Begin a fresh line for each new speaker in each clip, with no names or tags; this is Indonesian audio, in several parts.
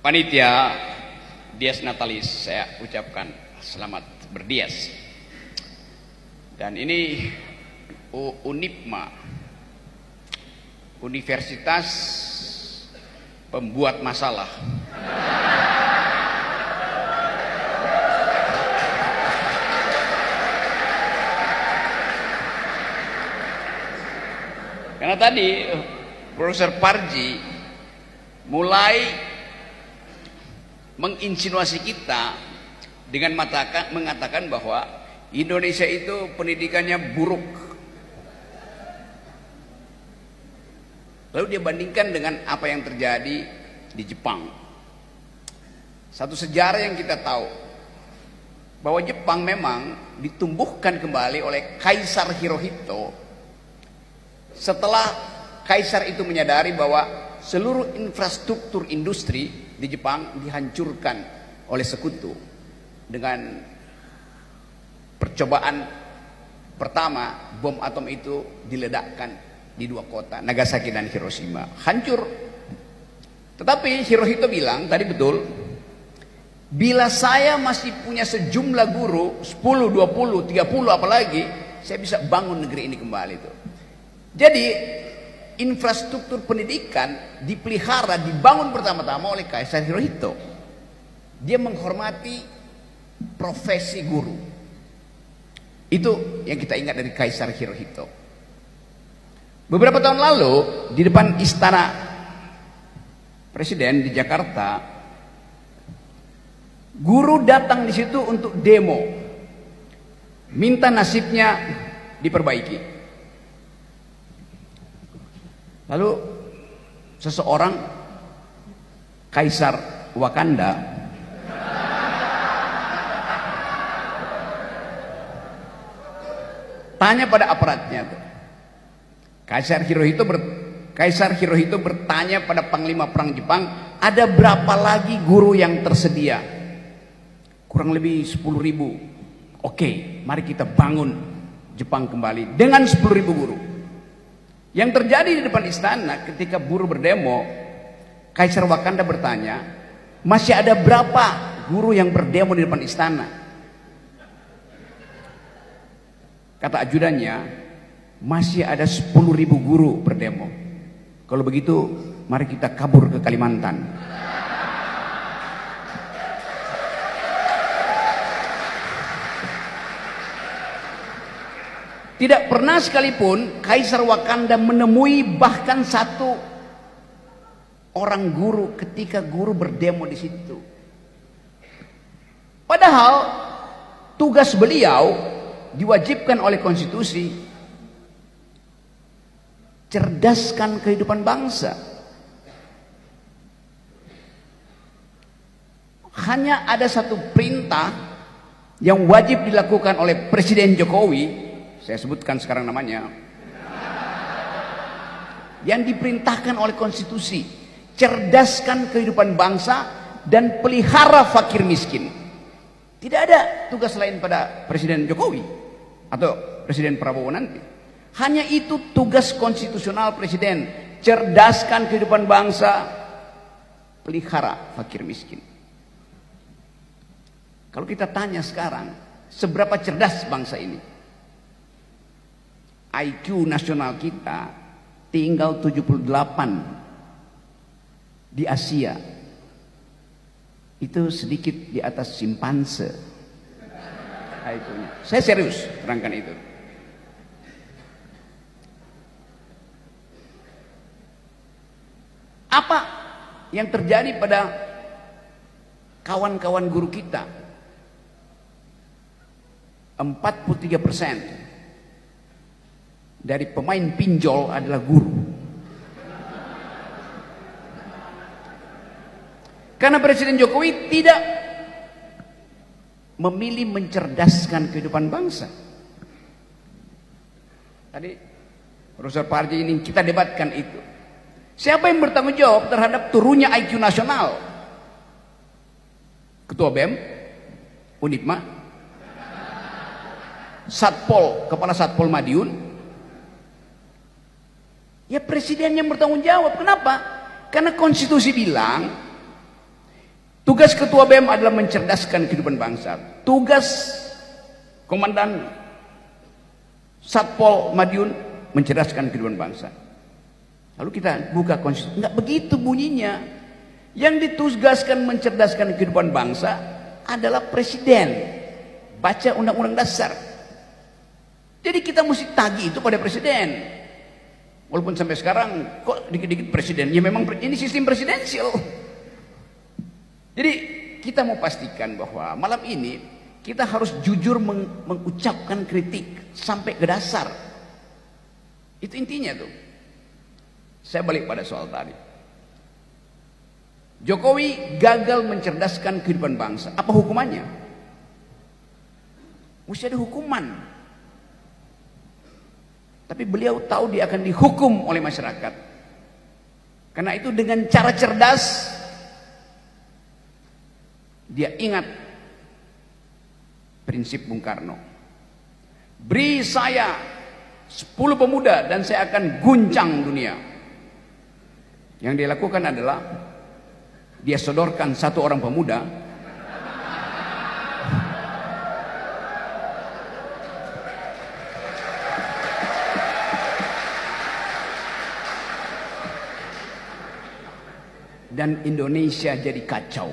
Panitia Dies Natalis, saya ucapkan selamat berdias. Dan ini UNIPMA, Universitas Pembuat Masalah. Karena tadi Profesor Parji mulai menginsinuasi kita dengan mengatakan bahwa Indonesia itu pendidikannya buruk. Lalu dia bandingkan dengan apa yang terjadi di Jepang. Satu sejarah yang kita tahu bahwa Jepang memang ditumbuhkan kembali oleh Kaisar Hirohito setelah Kaisar itu menyadari bahwa seluruh infrastruktur industri di Jepang dihancurkan oleh sekutu dengan percobaan pertama. Bom atom itu diledakkan di dua kota, Nagasaki dan Hiroshima, hancur. Tetapi Hirohito bilang tadi betul, bila saya masih punya sejumlah guru 10, 20, 30 apalagi, saya bisa bangun negeri ini kembali tuh. Jadi infrastruktur pendidikan dipelihara, dibangun pertama-tama oleh Kaisar Hirohito. Dia menghormati profesi guru. Itu yang kita ingat dari Kaisar Hirohito. Beberapa tahun lalu di depan istana Presiden di Jakarta, guru datang di situ untuk demo, minta nasibnya diperbaiki. Lalu seseorang, Kaisar Wakanda, tanya pada aparatnya, Kaisar Hirohito bertanya pada Panglima Perang Jepang, ada berapa lagi guru yang tersedia? Kurang lebih 10.000. Oke, mari kita bangun Jepang kembali dengan 10.000 guru. Yang terjadi di depan istana ketika buruh berdemo, Kaisar Wakanda bertanya, masih ada berapa guru yang berdemo di depan istana? Kata ajudannya, masih ada 10.000 guru berdemo. Kalau begitu, mari kita kabur ke Kalimantan. Tidak pernah sekalipun Kaisar Wakanda menemui bahkan satu orang guru ketika guru berdemo di situ. Padahal tugas beliau diwajibkan oleh konstitusi, cerdaskan kehidupan bangsa. Hanya ada satu perintah yang wajib dilakukan oleh Presiden Jokowi, saya sebutkan sekarang namanya, yang diperintahkan oleh konstitusi, cerdaskan kehidupan bangsa dan pelihara fakir miskin. Tidak ada tugas lain pada Presiden Jokowi atau Presiden Prabowo nanti. Hanya itu tugas konstitusional Presiden, cerdaskan kehidupan bangsa, pelihara fakir miskin. Kalau kita tanya sekarang, seberapa cerdas bangsa ini? IQ nasional kita tinggal 78 di Asia. Itu sedikit di atas simpanse IQ-nya. Saya serius terangkan itu. Apa yang terjadi pada kawan-kawan guru kita? 43% dari pemain pinjol adalah guru. Karena Presiden Jokowi tidak memilih mencerdaskan kehidupan bangsa. Tadi Profesor Parji ini kita debatkan itu. Siapa yang bertanggung jawab terhadap turunnya IQ nasional? Ketua BEM, UNIPMA, Satpol, Kepala Satpol Madiun. Ya presiden yang bertanggung jawab. Kenapa? Karena konstitusi bilang Tugas Ketua BEM adalah mencerdaskan kehidupan bangsa. Tugas Komandan Satpol Madiun mencerdaskan kehidupan bangsa. Lalu kita buka konstitusi, enggak begitu bunyinya. Yang ditugaskan mencerdaskan kehidupan bangsa adalah presiden. Baca undang-undang dasar. Jadi kita mesti tagih itu pada presiden. Walaupun sampai sekarang kok dikit-dikit presiden, ya memang ini sistem presidensial. Jadi kita mau pastikan bahwa malam ini kita harus jujur mengucapkan kritik sampai ke dasar. Itu intinya tuh. Saya balik pada soal tadi. Jokowi gagal mencerdaskan kehidupan bangsa. Apa hukumannya? Mesti ada hukuman. Tapi beliau tahu dia akan dihukum oleh masyarakat. Karena itu dengan cara cerdas, dia ingat prinsip Bung Karno. Beri saya 10 pemuda dan saya akan guncang dunia. Yang dia lakukan adalah dia sodorkan 1 orang pemuda dan Indonesia jadi kacau.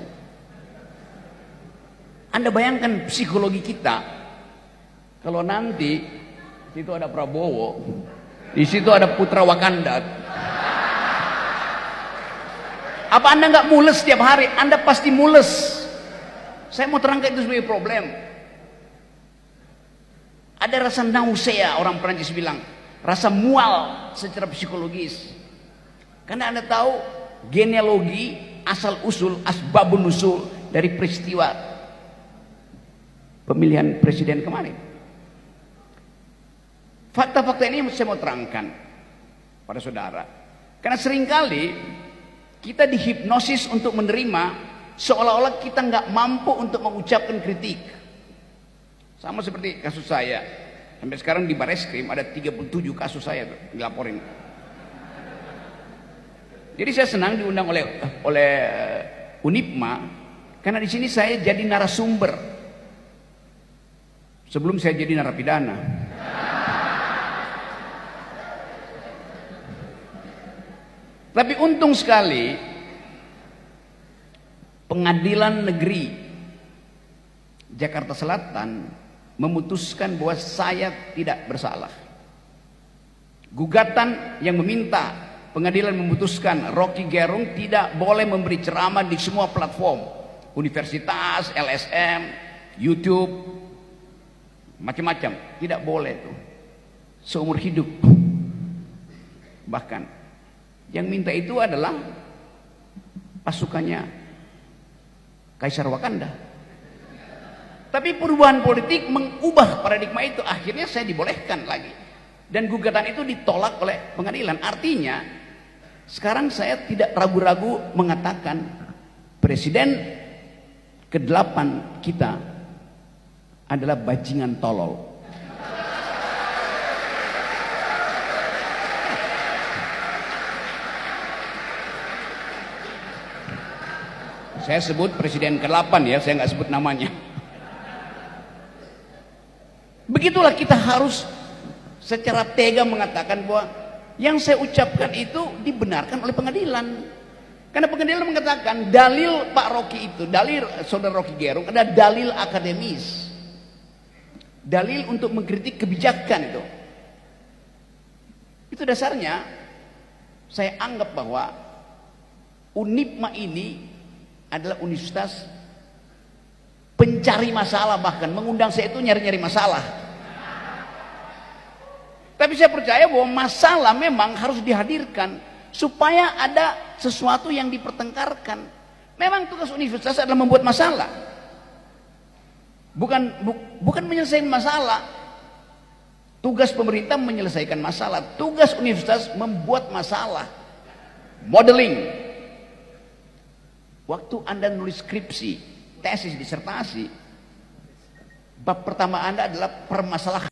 Anda bayangkan psikologi kita kalau nanti di situ ada Prabowo, di situ ada putra Wakanda. Apa Anda nggak mules setiap hari? Anda pasti mules. Saya mau terangkan itu sebagai problem. Ada rasa nausea, orang Perancis bilang, rasa mual secara psikologis. Karena Anda tahu genealogi, asal usul, asbabun nusul dari peristiwa pemilihan presiden kemarin. Fakta-fakta ini saya mau terangkan pada saudara. Karena seringkali kita dihipnosis untuk menerima seolah-olah kita nggak mampu untuk mengucapkan kritik. Sama seperti kasus saya. Sampai sekarang di Bareskrim ada 37 kasus saya tuh, dilaporin. Jadi saya senang diundang oleh Unipma karena di sini saya jadi narasumber. Sebelum saya jadi narapidana. Tapi untung sekali Pengadilan Negeri Jakarta Selatan memutuskan bahwa saya tidak bersalah. Gugatan yang meminta pengadilan memutuskan Rocky Gerung tidak boleh memberi ceramah di semua platform, universitas, LSM, YouTube, macam-macam, tidak boleh tuh seumur hidup. Bahkan yang minta itu adalah pasukannya Kaisar Wakanda. Tapi perubahan politik mengubah paradigma itu, akhirnya saya dibolehkan lagi dan gugatan itu ditolak oleh pengadilan. Artinya sekarang saya tidak ragu-ragu mengatakan presiden ke-8 kita adalah bajingan tolol. Saya sebut presiden ke-8 ya, saya nggak sebut namanya. Begitulah kita harus secara tega mengatakan bahwa yang saya ucapkan itu dibenarkan oleh pengadilan. Karena pengadilan mengatakan dalil Pak Rocky itu, dalil saudara Rocky Gerung ada dalil akademis. Dalil untuk mengkritik kebijakan itu. Itu dasarnya saya anggap bahwa Unipma ini adalah universitas pencari masalah, bahkan mengundang saya itu nyari-nyari masalah. Tapi saya percaya bahwa masalah memang harus dihadirkan supaya ada sesuatu yang dipertengkarkan. Memang tugas universitas adalah membuat masalah, bukan menyelesaikan masalah. Tugas pemerintah menyelesaikan masalah, tugas universitas membuat masalah, modeling. Waktu Anda nulis skripsi, tesis, disertasi, bab pertama Anda adalah permasalahan